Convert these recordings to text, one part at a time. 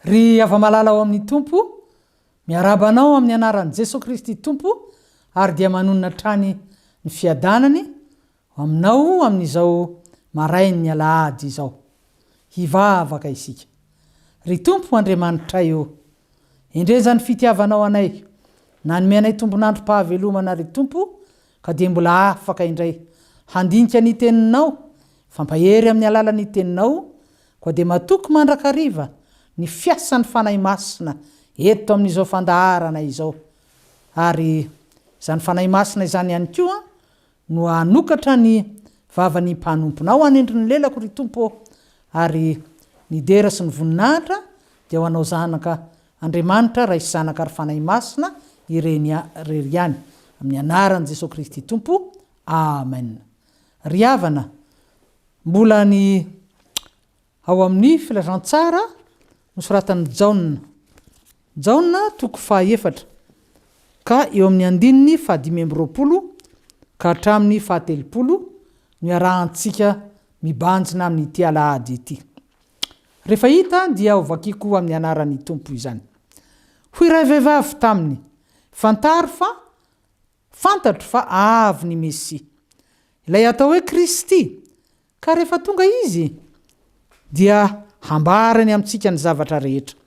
ry ava-malala ao amin'ny tompo miarabanao amin'ny anaran'i Jesosy Kristy tompo ary dia manonona trany ny fiadanany aminao amin'izao marain'ny alahady izao hivavaka isika ry tompo Andriamanitra io indrezany fitiavanao anay nanome anay tombonandrom-pahavelomana ry tompo ka dia mbola afaka indray handinika ny teninao fampahery amin'ny alalan'ny teninao koa dia matoky mandrakariva ny fiasan'ny fanahy masina eto amin'izao fandaharana izao ary izany fanahy masina izany ihany koa no anokatra ny vavan'ny mpanomponao anendry ny lelako ry tompo ary ny dera sy ny voninahitra dia ho anao zanaka Andriamanitra raisy zanaka ary fanahy masina ireny rery ihany amin'ny anaran'i Jesosy Kristy tompo amen. Ry havana mbola ny ao amin'ny filazantsara nosoratan'ny Jaona toko 4 ka eo amin'ny andininy 520 ka hatramin'ny 70 miarahantsika mibanjina amin'ity alahady ity. Rehefa hita dia ho vakiko amin'ny anaran'ny tompo izany. Hoy iray vehivavy taminy, fantatro fa avy ny Mesia, ilay atao hoe Kristy, ka rehefa tonga izy dia hambarany amintsika ny zavatra rehetra.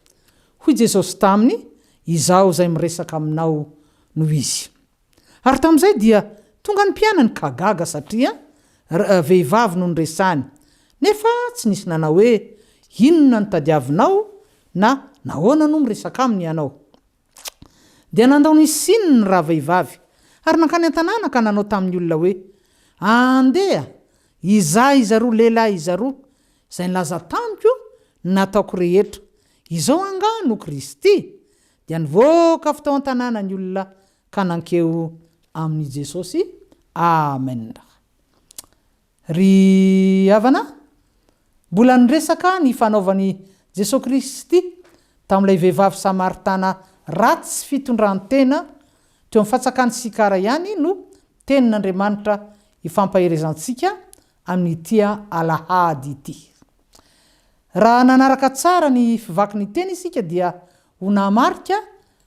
Hoy Jesosy taminy, izao izay miresaka aminao no izy. Ary tamin'izay dia tonga ny mpianany ka gaga satria vehivavy no nyresany, nefa tsy nisy nanao hoe inona no tadiavinao na nahoana no miresaka aminy ianao. Dia nandao ny sininy raha vehivavy ary nankany an-tanàna ka nanao tamin'ny olona hoe andeha izay izaroa lehilahy izaroa izay nilaza tamiko nataoko rehetra, izao angano Kristy. Dia nivoaka avy tao an-tanàna ny olona ka nankeo amin'i Jesosy. Amen. Ry havana mbola niresaka ny fanaovan'i Jesosy Kristy tamin'ilay vehivavy Samaritana ratsy fitondrantena teo amin'ny fatsakany Sikara ihany no tenin'Andriamanitra ifampaherezantsika amin'ity alahady ity. Raha nanaraka tsara ny fivaky ny teny isika dia ho namarika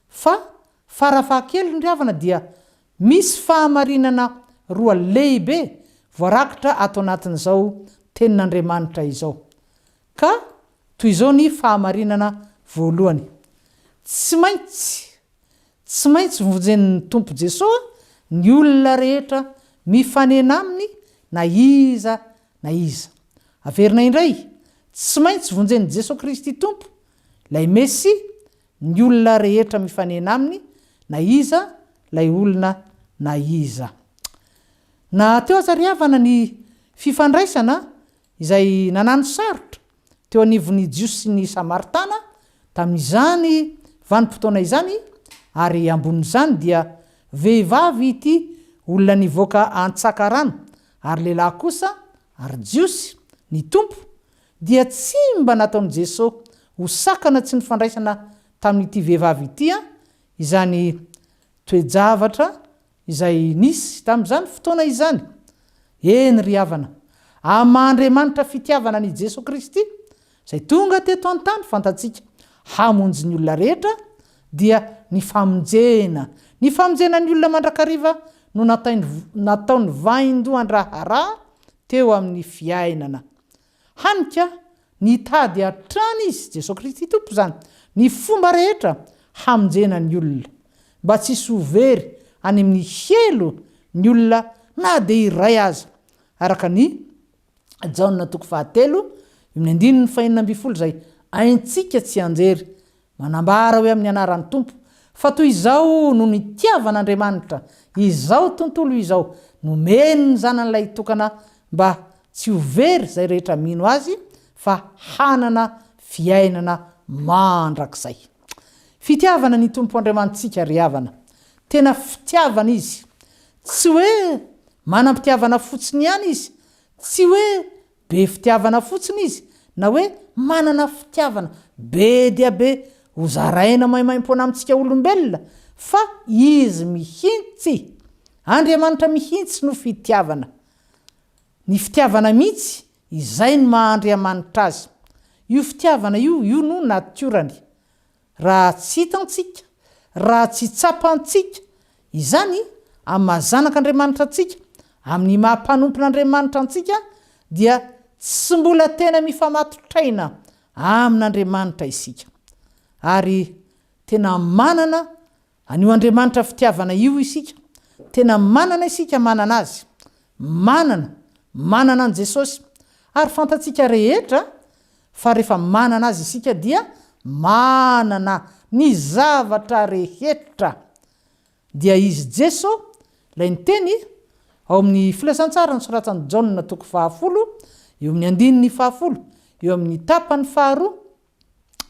fa farafahakeliny ry havana dia misy fahamarinana roa lehibe voarakitra ato anatin'izao tenin'Andriamanitra izao. Ka toy izao ny fahamarinana voalohany, tsy maintsy vonjen'ny tompo Jesosy ny olona rehetra mifanena aminy na iza. Averina indray, tsy maintsy vonjen'i Jesosy Kristy tompo lay Mesia ny olona rehetra mifanena aminy na iza lay olona na iza. Na teo aza ry havana ny fifandraisana izay nanano sarotra teo anivon'ny Jiosy sy ny Samaritana tamin'izany vanim-potoana izany, ary ambonin'izany dia vehivavy ity olona nivoaka antsaka rano ary lehilahy kosa ary Jiosy ny tompo dia tsy mba nataon'i Jesosy ho sakana tsy nifandraisana tamin'ity vehivavy ity izany toe-javatra izay nisy tamin'izany fotoana izany. Eny ry havana, Andriamanitra fitiavana ny Jesosy Kristy izay tonga teto an-tany fantatsika hamonjy ny olona rehetra dia ny famonjena ny olona mandrakariva no nataony vaindohan-draharaha teo amin'ny fiainana. Hanika nitady hatrany izy Jesosy Kristy tompo zany ny fomba rehetra hamonjena ny olona mba tsy hisy ho very any amin'ny helo ny olona na dia iray aza, araka ny Jaona toko 4 amin'ny andininy 5 izay aintsika tsy anjery manambara hoe amin'ny anaran'ny tompo fa toy izao no nitiavan'Andriamanitra izao tontolo izao nomeny ny zanan'ilay tokana mba tsy ho very zay rehetra mino azy fa hanana fiainana mandrakizay. Fitiavana ny tompo Andriamanitsika ry havana, tena fitiavana izy, tsy hoe manam-pitiavana fotsiny ihany izy, tsy hoe be fitiavana fotsiny izy, na hoe manana fitiavana be dia be ho zaraina maimaim-poana amintsika olombelona, fa izy mihintsy, Andriamanitra mihintsy no fitiavana. Ny fitiavana mihitsy izay ny maha-Andriamanitra azy. io fitiavana io no natiorany raha tsy hitantsika raha tsy tsapantsika izany amin'ny mahazanak'Andriamanitra antsika amin'ny mahampanompon'Andriamanitra antsika dia tsy mbola tena mifamatotraina amin'Andriamanitra isika ary tena manana an'io Andriamanitra fitiavana io isika tena manana isika manana azy manana an Jesosy ary fantatsika rehetra fa rehefa manana azy isika dia manana ny zavatra rehetra dia izy Jeso lay nyteny ao amin'ny filasan-tsara ny soratan'i Jaona 10 eo amin'ny 10 eo amin'ny tapany 2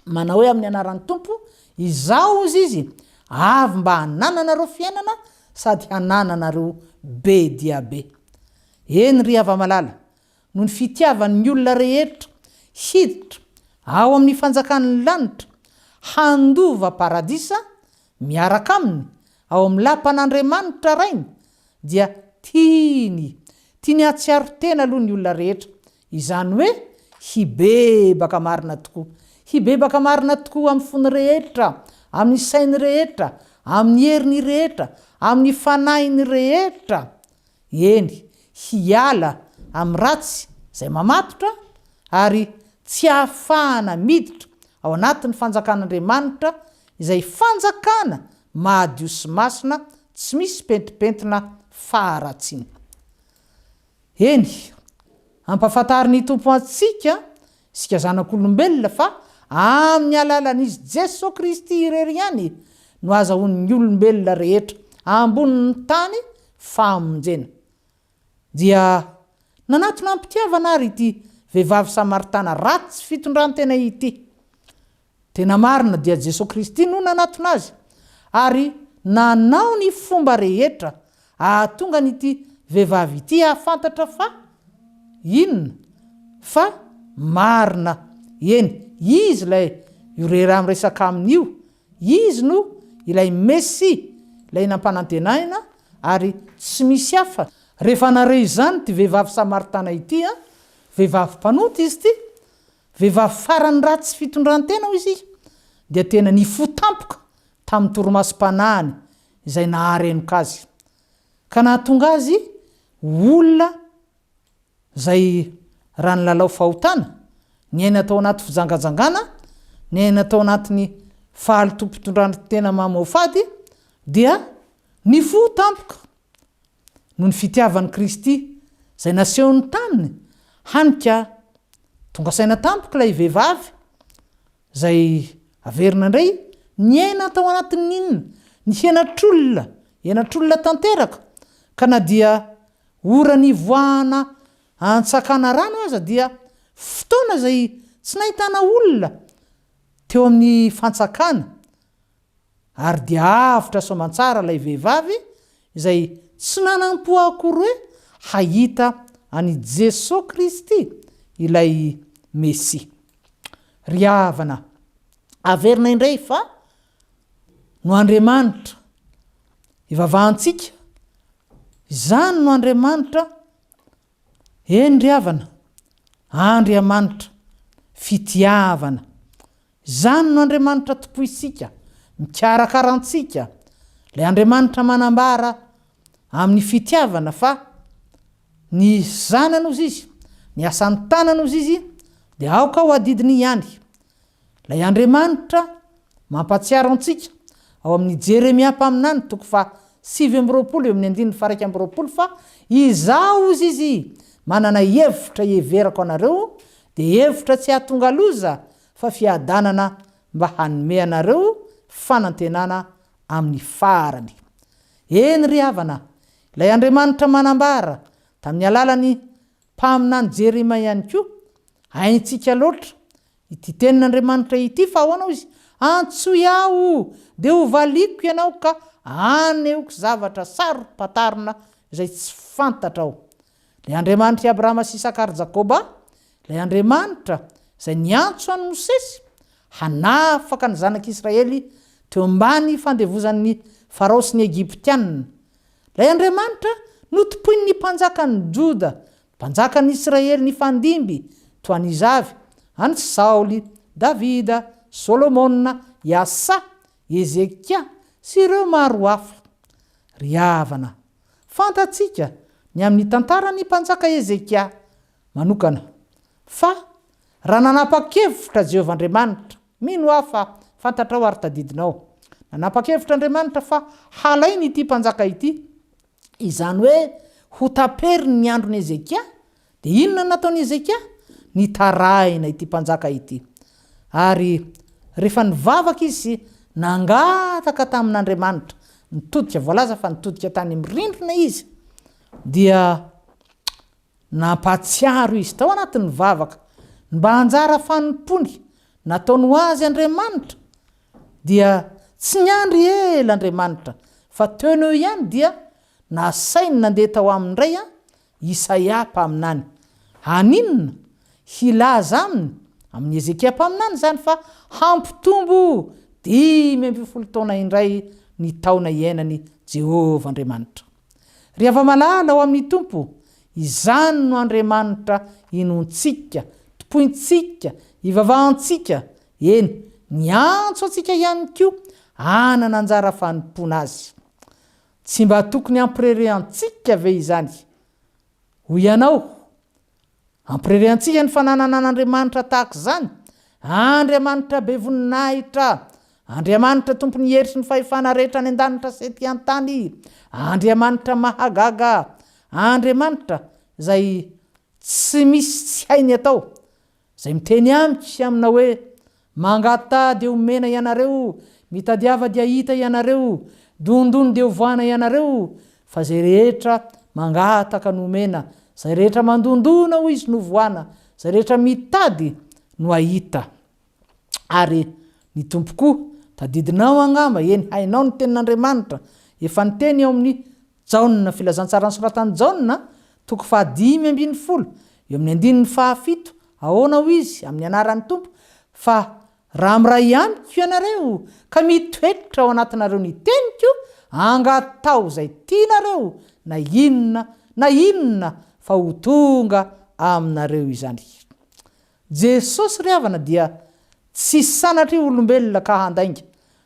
manao hoe amin'ny anaran'ny Tompo izao izy avy mba hanananareo fiainana sady hanananareo be dia be. Eny ry hava-malala no ny fitiavan'ny olona rehetra hiditra ao amin'ny fanjakan'ny lanitra handova paradisa miaraka aminy ao amin'ny lapan'Andriamanitra rainy dia tiany atsiaro tena aloha ny olona rehetra izany hoe hibebaka marina tokoa amin'ny fony rehetra amin'ny sainy rehetra amin'ny heriny rehetra amin'ny fanainy rehetra eny hiala amin'ny ratsy izay mamatotra ary tsy ahafahana miditra ao anatin'ny fanjakan'Andriamanitra izay fanjakana mahadio sy masina tsy misy pentipentina faharatsiny. Eny ampafantariny Tompo antsika isika zanak'olombelona fa amin'ny alalan'izy Jesosy Kristy irery ihany no azahoan'ny olombelona rehetra ambonin'ny tany famonjena dia nanatona ampitiavana ary ity vehivavy Samaritana ratsy fitondrantena ity tena marina dia Jesosy Kristy no nanatona azy ary nanao ny fomba rehetra ahatonga n'ity vehivavy ity ahafantatra fa inona fa marina eny izy lay iorera am'resaka amin'io izy no ilay Messia ilay nampanantenaina ary tsy misy hafa rehefa nare izany ty vehivavy Samaritana ity vehivavy mpanoty izy ty vehivavy farany ratsy fitondrantena ho izy dia tena nifotampoka tamin'ny torimasom-panahiny izay naharenoka azy ka nahatonga azy olona zay raha ny lalao fahotana ny aina tao anaty fijangajangana ny aina tao anatin'ny fahalotom-pitondrantena mamaofady dia nifo tampoka no ny fitiavan'i Kristy zay nasehony taminy hanika tonga saina tampoka ilay vehivavy zay averina indray ny aina tao anatin'ny inona ny henatr'olona tanteraka ka na dia ora nivoahana antsakana rano aza dia fotoana zay tsy nahitana olona teo amin'ny fantsakana ary dia avitra soamantsara ilay vehivavy izay tsy nanam-po akory hoe hahita any Jesosy Kristy ilay Messia. Ry havana averina indray fa no Andriamanitra ivavahantsika izany no Andriamanitra eny ry havana Andriamanitra fitiavana izany no Andriamanitra tompoisika mikarakarantsika ilay Andriamanitra manambara amin'ny fitiavana fa ny zanana ozy izy ny asan'ny tanana ozy izy dia aoka ho adidiny ihany ilay Andriamanitra mampatsiaro antsika ao amin'ny Jeremia mpaminany 7:20 eo amin'ny 1:20 fa izao ozy izy manana hevitra heverako anareo dia hevitra tsy hahatonga loza fa fiadanana mba hanome anareo fanantenana amin'ny farany. Eny ry havana ilay Andriamanitra manambara tamin'ny alalany mpaminany Jeremia ihany koa haintsika loatra ity tenin'Andriamanitra ity fa ahoana izy antsoy aho dia ho valiko ianao ka aneoko zavatra sarom-patarina izay tsy fantatra ao. Ilay Andriamanitra Abrahama sy Isaka ary Jakoba ilay Andriamanitra izay niantso any Mosesy hanafaka ny zanak'Israely teo ambany fandevozan'ny Farao sy ny Egiptianina. Ilay Andriamanitra notompoiny ny mpanjakan'ny Joda mpanjakan'ny Israely ny fandimby toan'izavy any Saoly, Davida, Solomona, Iasa, Ezekia sy ireo maro hafa. Ry havana, fantatsika ny amin'ny tantarany mpanjaka Ezekia manokana fa raha nanapa-kevitra Jehovahandriamanitra, mino hafa fantatrao ary tadidinao, nanapa-kevitra Andriamanitra fa halainy ity mpanjaka ity, izany hoe ho taperiny ny androny Ezekia, dia inona nataony Ezekia? Nitarahina ity mpanjaka ity. Ary rehefa nivavaka izy nangataka tamin'Andriamanitra, nitodika, voalaza fa nitodika tany mirindrina izy, dia nampatsiaro izy tao anatin'ny vavaka, mba hanjara fanompony nataony ho azy Andriamanitra, dia tsy niandry ela Andriamanitra fa teo ihany dia nasainy nandeha tao amindray Isaia mpaminany. Haninona? Hilaza aminy, amin'ny Ezekia mpaminany zany, fa hampitombo 5 taona indray ny taona iainany Jehova Andriamanitra. Ry hava-malala ao amin'ny Tompo, izany no Andriamanitra inontsika, topointsika, ivavahantsika, eny, niantso antsika ihany koa hanana anjara fanompona azy. Tsy mba tokony ampirerentsika ve izany? Hoy ianao, ampirerentsika ny fananan'Andriamanitra tahaka izany, Andriamanitra be voninahitra, Andriamanitra tompony hery sy ny fahefana rehetra any an-danitra sy ety an-tany, Andriamanitra mahagaga, Andriamanitra zay tsy misy tsy hainy atao, zay miteny amiko amina hoe mangata dia omena ianareo, mitadiava dia hita ianareo, dondony dia hovoana ianareo, fa zay rehetra mangataka no omena, zay rehetra mandondona ho izy no voana, zay rehetra mitady no ahita. Ary ny tompoko tadidinao angamba, eny hainao ny tenin'Andriamanitra, efa niteny ao amin'ny Jaona, filazantsara ny soratany Jaona 5:10, eo amin'ny 7, ahoana ho izy amin'ny anaran'ny Tompo, fa raha miray amiko ianareo ka mitoetra ao anatinareo ny teniko, angatao zay tianareo, na inona fa ho tonga aminareo izany. Jesosy ry havana dia tsy sanatry olombelona ka handainga,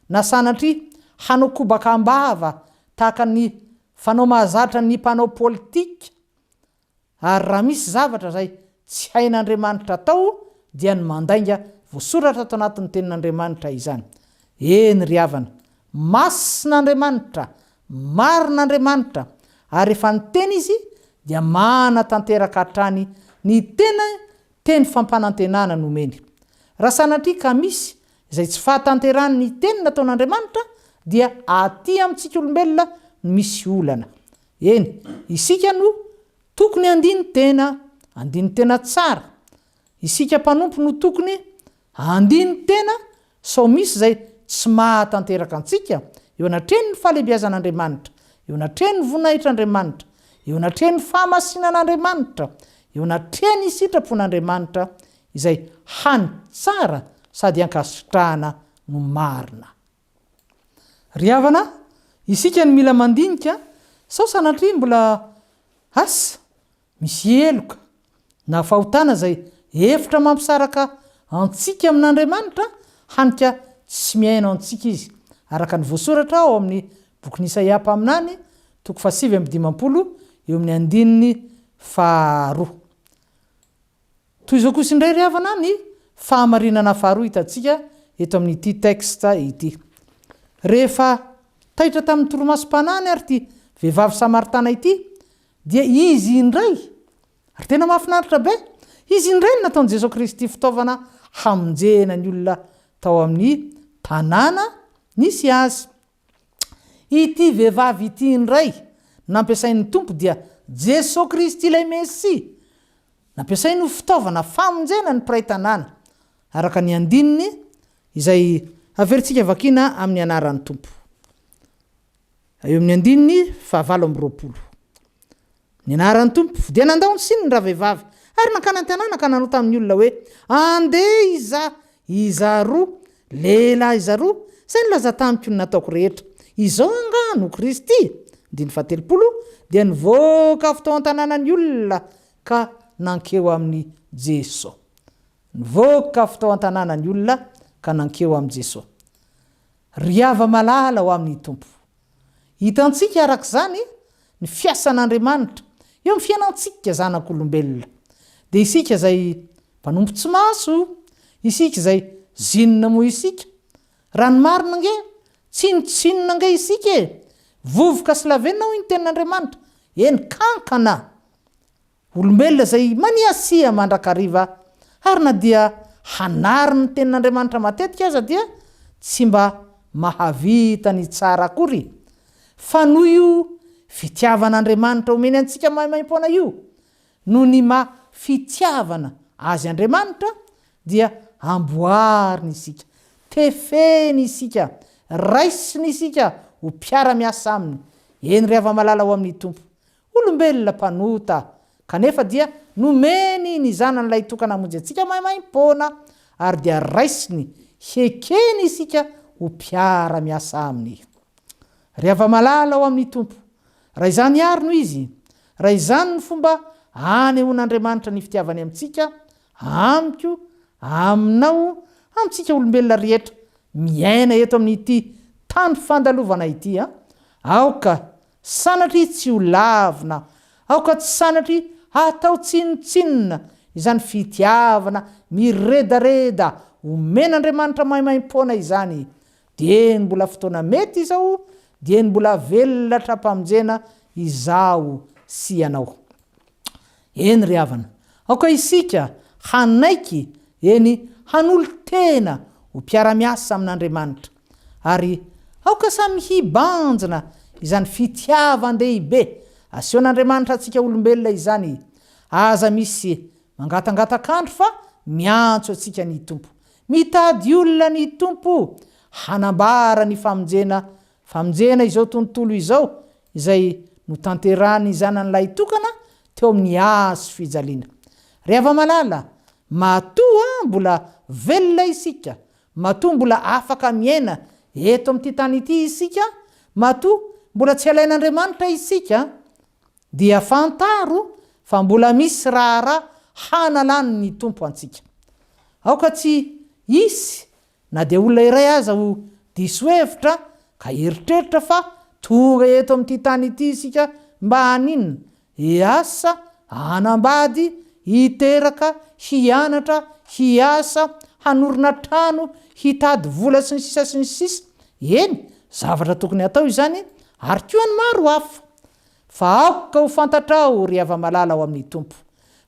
na sanatry hanao kobakambava tahaka ny fanao mahazatra ny mpanao politika. Ary raha misy zavatra zay tsy hain'Andriamanitra atao dia ny mandainga voasoratra ato anatin'ny tenin'Andriamanitra izany. Eny ry havana, masin'Andriamanitra, marin'Andriamanitra, ary efa niteny izy dia manatanteraka hatrany ny teny fampanantenana nomeny. Raha sanatria ka misy izay tsy fahatanterany ny teny nataon'Andriamanitra, dia aty amintsika olombelona misy olana. Eny, isika no tokony andiny tena tsara, isika mpanompo no tokony andiny tena, sao misy zay tsy mahatanteraka antsika, eo anatreny ny fahalebiazan'Andriamanitra, eo anatreny ny vonahitr'Andriamanitra, eo anatreny ny fahamasinan'Andriamanitra, eo anatreny ny sitrapon'Andriamanitra, izay hany tsara sady ankasitrahana no marina. Ry havana, isika ny mila mandinika, sao sanatria mbola misy eloka na fahotana zay efitra mampisaraka antsika amin'Andriamanitra, hanika tsy miaino antsika izy, araka ny voasoratra ao amin'ny bokin'ny Isaia mpaminany 7:15, eo amin'ny 2. Toy izao kosa indray ry havana ny fahamarinana faharoa hitantsika eto amin'ity texte ity. Rehefa taitra tamin'ny toromasom-panany ary ty vehivavy Samaritana ity, dia izy indray, ary tena mahafinaritra be, izy indray nataon Jesosy Kristy fitaovana hamonjena ny olona tao amin'ny tanàna nisy azy. Ity vehivavy ity indray nampiasain'ny Tompo dia Jesosy Kristy ilay Mesia, nampiasainy ho fitaovana famonjena ny mpiray tanàna, araka ny andininy izay averintsika vakina amin'ny anaran'ny Tompo. Eo amin'ny andininy 9:20. Ny anaran'ny Tompo dia nandao ny sininy raha vehivavy, ary nankany an-tanàna ka nanao tamin'ny olona hoe andeha izaroa, lehilahy izaroa, zay nilaza tamiko ny nataoko rehetra, izao anga no Kristy. 7 dia nivoaka avy tao an-tanànan'ny olona ka nankeo amin'ny Jesosy. nivoaka fotao an-tanànany olona ka nankeo am' Jesosy. Riava malala ho amin'ny tompo. Hitantsika arak'izany ny fiasan'Andriamanitra eo amin'ny fiainantsika zanak'olombelona. Dia isika zay mpanompo tsy maso, isika zay zinona moa isika, ranomarina nge, tsinotsinona nge isika e, vovoka sy lavenina hoy ny tenin'Andriamanitra, eny kankana. Olombelona zay maniasia mandrakariva, ary na dia hanary ny tenin'Andriamanitra matetika aza dia tsy mba mahavita ny tsara akory. Fa noho io fitiavan'Andriamanitra omeny antsika maimaimpona io, no ny fitiavana azy Andriamanitra dia amboariny isika, tefeny isika, raisiny isika ho mpiara-miasa aminy. Eny ry hava-malala ho amin'ny tompo. Olombelona mpanota, kanefa dia nomeny ny zanan'ilay tokana hamonjy antsika maimaimpona, ary dia raisiny hekeny isika ho mpiara-miasa aminy. Ry hava-malala ho amin'ny tompo. Raha izany ary no izy, raha izany ny fomba anehoan'Andriamanitra ny fitiavany amintsika, amiko, aminao, amintsika olombelona rehetra miaina eto amin'ity tany fandalovana ity. Aoka sanatry tsy ho lavina, aoka tsy sanatry atao tsinotsinona izany fitiavana miredareda omen'Andriamanitra maimaimpona izany. Dia ny mbola fotoana mety izao, dia ny mbola velona trapamonjena izao sy ianao. Eny ry havana, aoka isika hanaiky eny hanolo tena ho mpiara-miasa amin'Andriamanitra, ary aoka samy hibanjina izany fitiavan-dehibe asehoan'Andriamanitra antsika olombelona izany. Aza misy mangatangatakandro fa miantso antsika ny tompo, mitady olona ny tompo hanambara ny famonjena izao tontolo izao izay no tanterany zanan'ilay tokana teo amin'ny azo fijaliana. Ry hava-malala, matoa mbola velona isika, matoa mbola afaka miaina eto amin'ity tany ity isika, matoa mbola tsy alain'Andriamanitra isika, dia fantaro fa mbola misy raharaha hanalany ny tompo antsika. Aoka tsy isy na dia olona iray aza ho diso hevitra ka eritreritra fa tonga eto amin'ity tany ity isika mba haninona, hiasa, hanambady, hiteraka, hianatra, hiasa, hanorina trano, hitady vola sy ny sisa sy ny sisa. Eny, zavatra tokony atao izany, ary koa ny maro hafa. Fa aoka ho fantatrao ry hava-malala ho amin'ny tompo,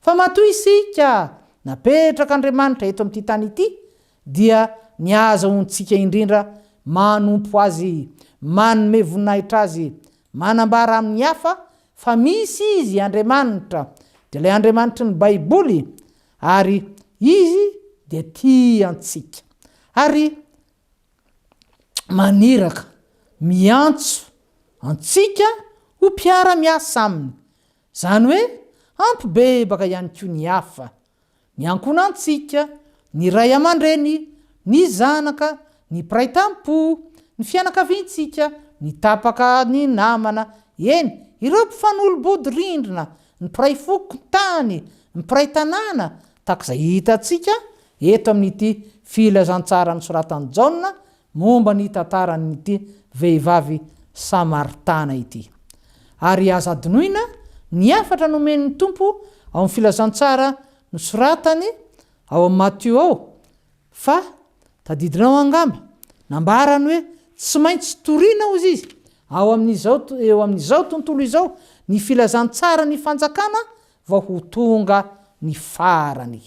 fa matoa isika napetraka Andriamanitra eto amin'ity tany ity, dia ny azahoantsika indrindra manompo azy, manome voninahitra azy, manambara amin'ny hafa fa misy izy Andriamanitra, dia ilay Andriamanitra ny Baiboly, ary izy dia tia antsika, ary maniraka miantso antsika ho mpiara-miasa aminy. Zany hoe ampibebaka ihany koa ny hafa, ny ankona antsika, ny ray aman-dreny, ny zanaka, ny mpiray tampo, ny fianakaviantsika, ny tapaka ny namana, eny, ireo mpifanolo-body rindrina, ny mpiray fokon-tany, ny mpiray tanàna, takizay hitantsika eto amin'ity filazantsara nosoratan'i Jaona momba ny tantaran'ity vehivavy Samaritana ity. Ary aza adinoina ny afatra nomen'ny tompo ao amin'ny filazantsara nosoratany ao amin'ny Matteo ao, fa tadidinao angamba nambarany hoe tsy maintsy toriana ozy izy eo amin'izao tontolo izao ny filazantsara ny fanjakana vao ho tonga ny farany.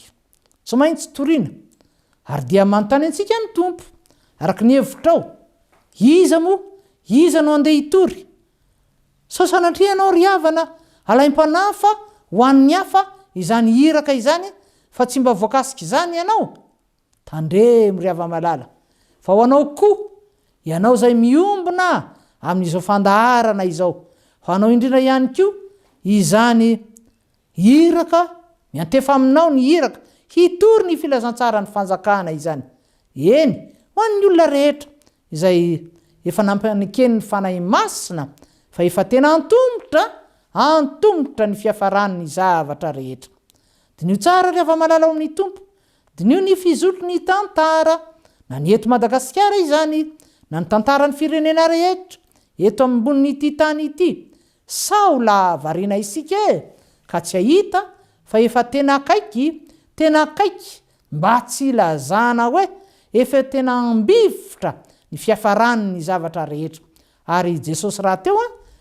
Tsy maintsy toriana, ary dia manontany antsika ny tompo araka ny hevitrao, iza no andeha hitory? So sanatria ianao ry havana alaim-panafa ho an'ny hafa izany iraka izany, fa tsy mba voakasika izany ianao? Tandremo ry hava-malala, fa ho anao koa, ianao zay miombona amin'izao fandaharana izao, ho anao indrindra ihany koa izany iraka, miantefa aminao ny iraka hitory ny filazantsara ny fanjakana izany. Eny, ho an'ny olona rehetra izay efa nampanekeny ny fanahy masina, fa efa tena antombotra ny fiafarany ny zavatra rehetra. Dia ny tsara ry hava-malala ao amin'ny tompo, dinio ny fizotro ny tantara na ny eto Madagasikara izany na ny tantarany firenena rehetra eto ambon'ity tany ity sao la variana isika ka tsy ahita fa efa tena akaiky mba tsy lazana hoe efa tena ambivotra ny fiafarany ny zavatra rehetra ary Jesosy raha teo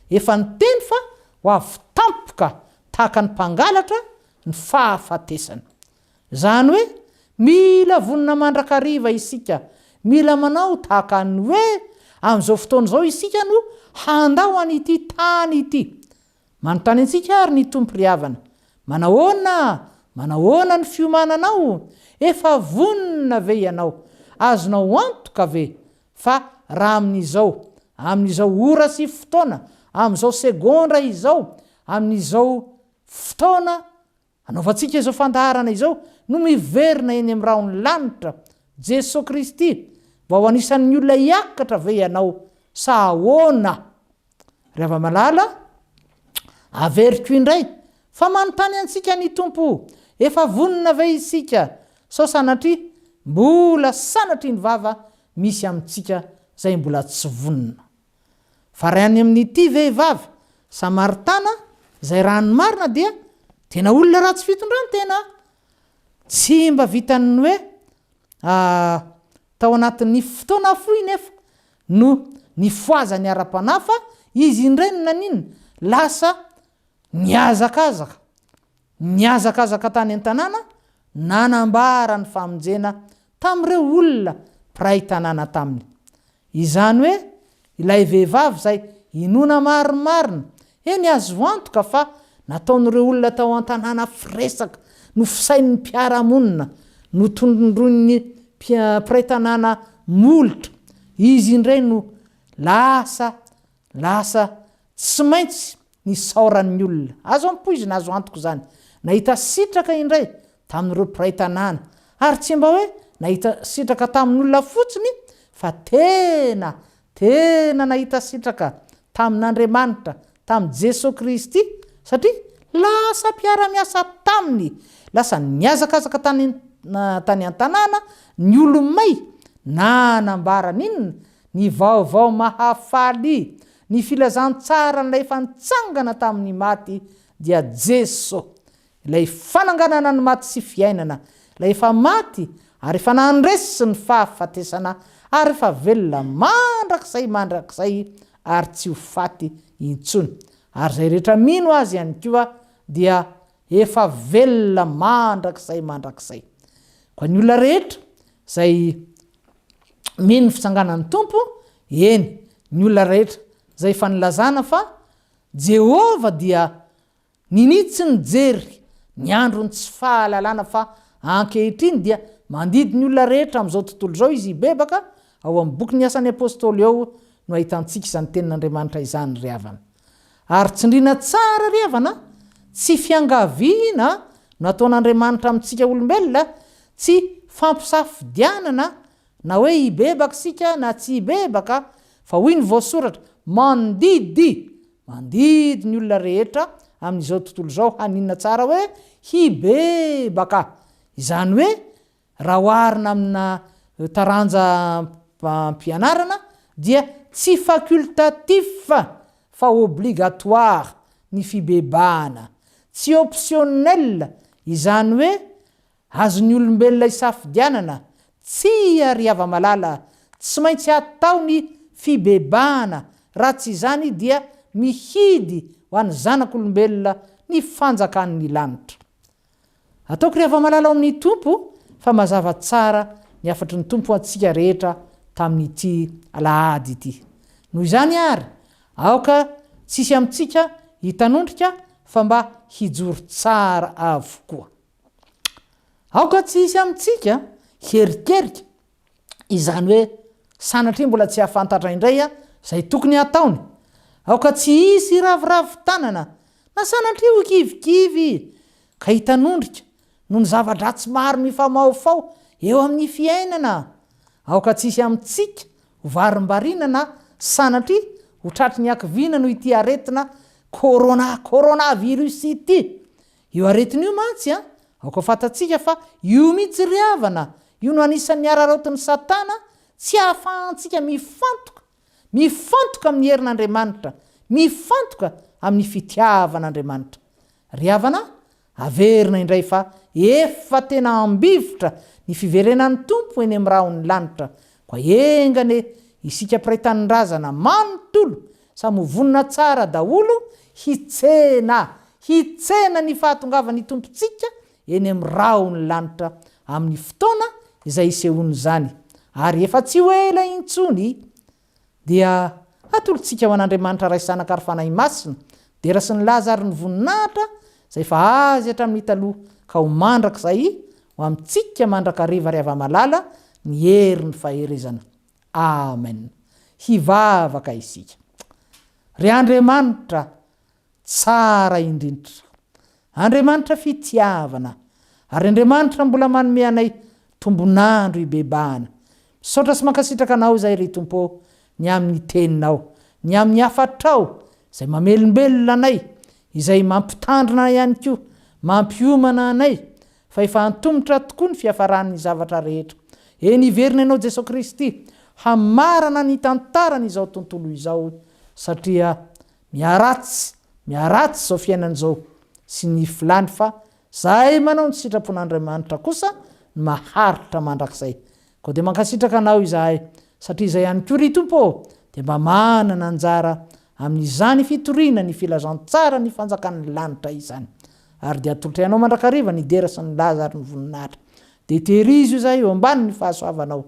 efa niteny fa ho avy tampoka tahaka ny mpangalatra ny fahafatesana zany hoe mila vonina mandrakariva isika mila manao tahaka ny hoe amin'izao fotoana izao isika no handao an'ity tany ity manontany antsika ary ny tompo-riavana manahoana ny fiomananao efa vonina ve ianao azonao antoka ve fa raha amin'izao ora sy fotoana amin'izao segondra izao amin'izao fotoana anaovantsika izao fandaharana izao no miverina eny amin'ny rahony lanitra Jesosy Kristy mba ho anisan'ny olona hiakatra ve ianao sa ahoana rehefa malala averiko indray fa manontany antsika ny tompo efa vonina ve isika sao sanatria mbola sanatria ny vava misy amintsika zay mbola tsy vonina fa raha any amin'ity vehivavy Samaritana zay rano marina dia tena olona ratsy fitondrantena tsy mba vitany hoe tao anatin'ny fotoana fohy nefa no ny foazany ara-panafa izy indray no nanina lasa niazakazaka tany an-tanàna nanambara ny famonjena tamin'ireo olona mpiray tanàna taminy izany hoe ilay vehivavy zay inona marimarina eny azo antoka fa nataon'ireo olona tao an-tanàna firesaka no fisain'ny mpiara-monina no tondron'ny mpiray tanàna molotra izy indray no lasa tsy maintsy ny saoran'ny olona azo ampoizina azo antoko zany nahita sitraka indray tamin'ireo mpiray tanàna ary tsy mba hoe nahita sitraka tamin'olona fotsiny fa tena nahita sitraka tamin'Andriamanitra tamin'i Jesosy Kristy satria lasa mpiara-miasa taminy lasa niazakazaka tany an-tanàna ny olomay nanambara ninona ny vaovao mahafaly ny filazantsara n'ilay efa nitsangana tamin'ny maty dia Jesosy ilay fananganana ny maty sy fiainana ilay efa maty ary efa nandresy ny fahafatesana ary efa velona mandrakizay ary tsy ho faty intsony ary zay rehetra mino azy ihany koa dia efa velona mandrakizay koa ny olona rehetra zay mino fitsanganan'ny tompo eny ny olona rehetra zay efa nilazana fa Jehova dia ninitsy ny jery ny androny tsy fahalalana fa ankehitriny dia mandidy ny olona rehetra amin'izao tontolo izao izy hibebaka ao amin'ny boky ny asan'ny apôstôly ao no ahitantsika izany tenin'Andriamanitra izany ry havana ary tsindrina tsara ry havana tsy fiangaviana no ataon'Andriamanitra amintsika olombelona tsy fampisafidianana na hoe hibebaka sika na tsy hibebaka fa hoy ny voasoratra mandidy ny olona rehetra amin'izao tontolo izao haninana tsara hoe hibebaka izany hoe raha oharina amina taranja mpianarana dia tsy facultatif fa obligatoire ny fibebahana tsy optionnel izany hoe azon'ny olombelona isafidianana tsy ariava malala tsy maintsy atao ny fibebahana raha tsy izany dia mihidy ho an'ny zanak'olombelona ny fanjakan'ny lanitra ataoko ry hava-malala ao amin'ny tompo fa mazava tsara ny afatry ny tompo antsika rehetra tamin'ity alahady ity noho izany ary aoka tsisy amintsika hitanondrika fa mba hijoro tsara avokoa aoka tsisy amintsika herikerika izany hoe sanatria mbola tsy hafantatra indray zay tokony hataony aoka tsy hisy raviravo tanana na sanatria ho kivikivy ka hitanondrika no ny zava-dratsy maro mifamaofao eo amin'ny fiainana aoka tsisy amintsika hovarim-barinana sanatria ho tratry ny akivina no ity aretina coronavirus ity io aretina io mantsy aoka fantatsika fa io mihitsy ryhavana io no anisan'ny araraotiny satana tsy ahafahantsika mifantoka amin'ny herin'Andriamanitra, mifantoka amin'ny fitiavan'Andriamanitra. Ryhavana averina indray fa efa tena ambivotra ny fiverenan'ny tompo eny amin'ny rahony lanitra, koa engane isika mpiray tanin-drazana manontolo samy vonona tsara daholo hitsena ny fahatongavan'ny tompontsika eny amin'ny rahony lanitra amin'ny fotoana izay isehony zany. Ary efa tsy ho ela intsony dia atolotsika ho an'Andriamanitra ray sanaka ary fanahy masina dera sy ny Lazary ny voninahitra zay fa azy hatramin'ny taloha ka ho mandrakizay ho amintsika mandrakariva ry ava-malala ny herin'ny faherezana. Amen. Hivavaka isika. Ry Andriamanitra tsara indrindra, Andriamanitra fitiavana, ary Andriamanitra mbola manome anay tombonandro ibebahana. Misaotra sy mankasitraka anao izay ry Tompo, ny amin'ny teninao, ny amin'ny afatrao izay mamelombelona anay, izay mampitandrina ihany koa, mampiomana anay fa efa antomotra tokoa ny fiafaran'ny zavatra rehetra. Eny iverina ianao Jesosy Kristy hamarana ny tantarany izao tontolo izao, satria miaratsy izao fiainan'izao sy ny filany fa zahay manao ny sitrapon'Andriamanitra kosa ny maharitra mandrakizay. Koa dia mankasitraka anao izahay, satria izay ihany koa ry Tompo dia mba manana anjara amin'izany fitoriana ny filazantsara ny fanjakan'ny lanitra izany. Ary dia atolotra ianao mandrakariva ny dera sy ny Lazary ny voninahitra. Dia tehirizy io izahay eo ambany ny fahasoavanao.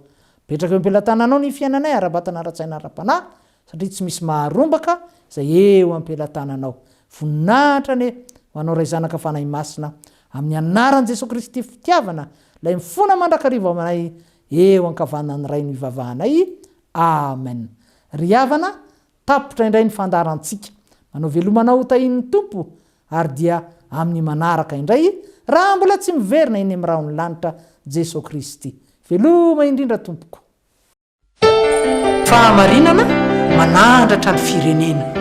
Petraka eo ampelantananao ny fiainanay ara-batana ara-tsaina ara-panahy, satria tsy misy maharombaka izay eo ampelantananao. Voninahitra ne ho anao ray zanaka fanahy masina amin'ny anaran'i Jesosy Kristy fitiavana, ilay mifona mandrakariva ao aminay eo ankavanan'ny ray ny ivavahanay. Amen. Ry havana, tapotra indray ny fandarantsika, manao velomanao tahin'ny Tompo, ary dia amin'ny manaraka indray raha mbola tsy miverina eny amin'ny rahony lanitra Jesosy Kristy. Veloma indrindra Tompoko. Fahamarinana manandratra ny firenena.